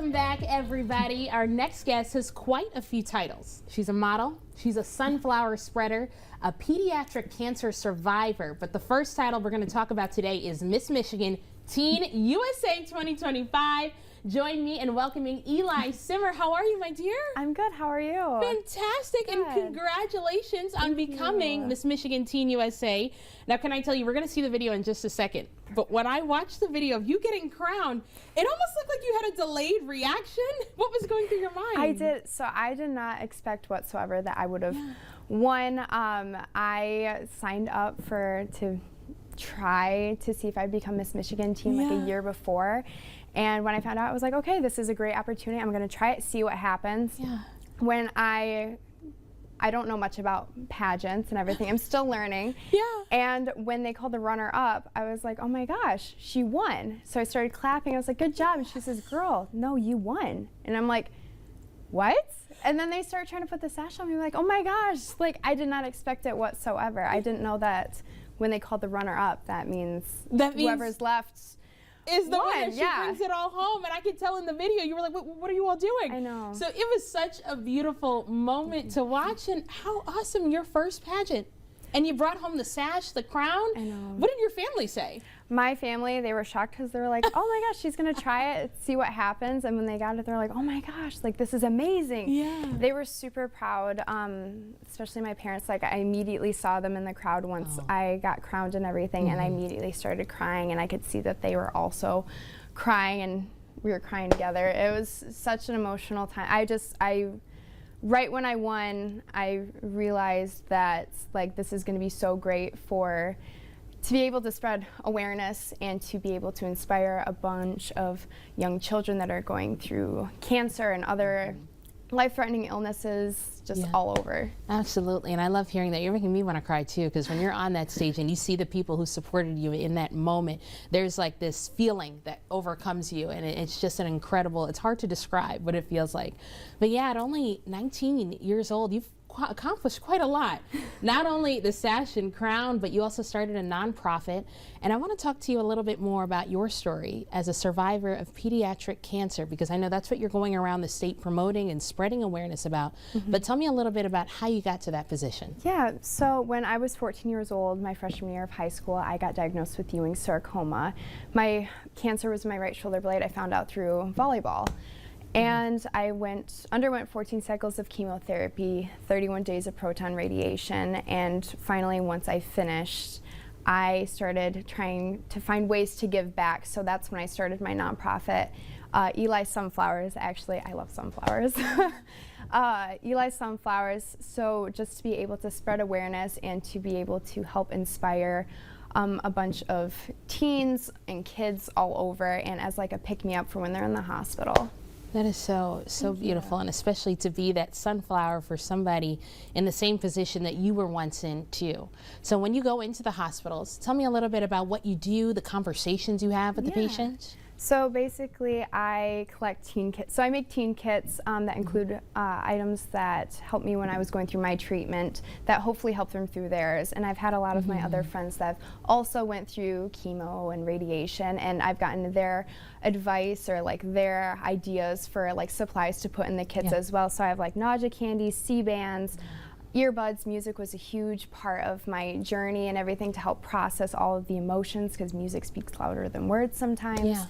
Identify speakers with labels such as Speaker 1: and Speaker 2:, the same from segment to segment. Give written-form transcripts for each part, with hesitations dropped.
Speaker 1: Welcome back, everybody. Our next guest has quite a few titles. She's a model, she's a sunflower spreader, a pediatric cancer survivor. But the first title we're going to talk about today is Miss Michigan Teen USA 2025. Join me in welcoming Eliy Simmer. How are you, my dear?
Speaker 2: I'm good. How are you?
Speaker 1: Fantastic,
Speaker 2: Good.
Speaker 1: and congratulations on becoming Miss Michigan Teen USA. Now, can I tell you, we're going to see the video in just a second, but when I watched the video of you getting crowned, it almost looked like you had a delayed reaction. What was going through your mind?
Speaker 2: I did. So I did not expect whatsoever that I would have won. I signed up to try to see if I'd become Miss Michigan Teen like a year before. And when I found out, I was like, okay, this is a great opportunity. I'm going to try it, see what happens.
Speaker 1: Yeah.
Speaker 2: When I don't know much about pageants and everything. I'm still learning.
Speaker 1: Yeah.
Speaker 2: And when they called the runner-up, I was like, oh my gosh, she won. So I started clapping. I was like, good job. And she says, girl, no, you won. And I'm like, what? And then they start trying to put the sash on me. Like, oh my gosh, like I did not expect it whatsoever. I didn't know that when they called the runner-up, that means whoever's left
Speaker 1: is the one that she brings it all home. And I could tell in the video, you were like, what are you all doing?
Speaker 2: I know.
Speaker 1: So it was such a beautiful moment to watch, and how awesome, your first pageant. And you brought home the sash, the crown.
Speaker 2: I know.
Speaker 1: What did your family say?
Speaker 2: My family, they were shocked because they were like, oh my gosh, she's gonna try it, see what happens. And when they got it, they're like, oh my gosh, like this is amazing.
Speaker 1: Yeah.
Speaker 2: They were super proud, especially my parents. Like I immediately saw them in the crowd once I got crowned and everything, and I immediately started crying, and I could see that they were also crying, and we were crying together. It was such an emotional time. Right when I won, I realized that like this is gonna be so great to be able to spread awareness and to be able to inspire a bunch of young children that are going through cancer and other life-threatening illnesses just all over. Absolutely,
Speaker 1: and I love hearing that. You're making me want to cry too, because when you're on that stage and you see the people who supported you in that moment, there's like this feeling that overcomes you, and it's just an incredible, it's hard to describe what it feels like. But yeah, at only 19 years old, you've accomplished quite a lot. Not only the sash and crown, but you also started a nonprofit. And I want to talk to you a little bit more about your story as a survivor of pediatric cancer, because I know that's what you're going around the state promoting and spreading awareness about. But tell me a little bit about how you got to that position.
Speaker 2: Yeah, so when I was 14 years old, my freshman year of high school, I got diagnosed with Ewing sarcoma. My cancer was in my right shoulder blade. I found out through volleyball. And I underwent 14 cycles of chemotherapy, 31 days of proton radiation, and finally, once I finished, I started trying to find ways to give back. So that's when I started my nonprofit, Eliy Sunflowers. Actually, I love sunflowers. Eliy Sunflowers, so just to be able to spread awareness and to be able to help inspire a bunch of teens and kids all over, and as like a pick-me-up for when they're in the hospital.
Speaker 1: That is so beautiful, and especially to be that sunflower for somebody in the same position that you were once in too. So when you go into the hospitals, tell me a little bit about what you do, the conversations you have with the patients.
Speaker 2: So basically, I collect teen kits. So I make teen kits that include items that help me when I was going through my treatment, that hopefully help them through theirs. And I've had a lot of my other friends that also went through chemo and radiation, and I've gotten their advice or like their ideas for like supplies to put in the kits as well. So I have like nausea candies, C-bands, earbuds. Music was a huge part of my journey and everything to help process all of the emotions, because music speaks louder than words sometimes.
Speaker 1: It's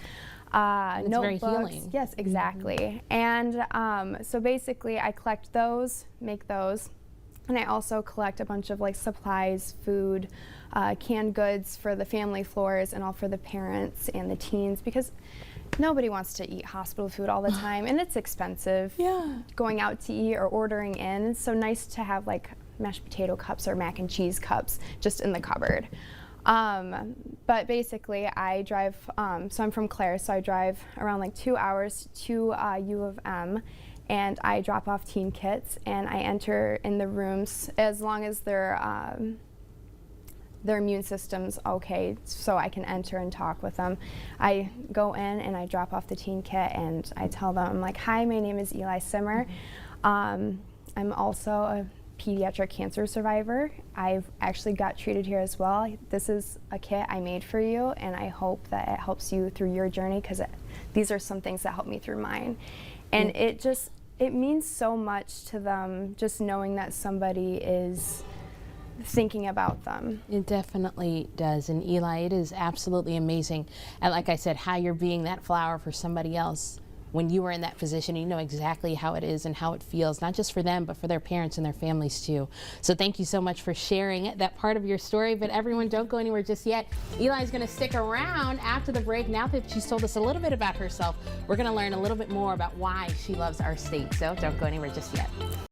Speaker 2: notebooks.
Speaker 1: very healing.
Speaker 2: Yes, exactly. And so basically I collect those, make those, and I also collect a bunch of like supplies, food, canned goods for the family floors and all for the parents and the teens, because nobody wants to eat hospital food all the time, and it's expensive going out to eat or ordering in. It's so nice to have like mashed potato cups or mac and cheese cups just in the cupboard. But basically I drive, so I'm from Clare, so I drive around like 2 hours to U of M, and I drop off teen kits, and I enter in the rooms as long as their immune system's okay, so I can enter and talk with them. I go in and I drop off the teen kit, and I tell them, I'm like, hi, my name is Eliy Simmer. I'm also a pediatric cancer survivor. I've actually got treated here as well. This is a kit I made for you, and I hope that it helps you through your journey, because these are some things that helped me through mine. And it means so much to them just knowing that somebody is thinking about them.
Speaker 1: It definitely does. And Eliy, it is absolutely amazing. And like I said, how you're being that flower for somebody else when you were in that position. You know exactly how it is and how it feels, not just for them, but for their parents and their families too. So thank you so much for sharing that part of your story. But everyone, don't go anywhere just yet. Eliy's going to stick around after the break. Now that she's told us a little bit about herself, we're going to learn a little bit more about why she loves our state. So don't go anywhere just yet.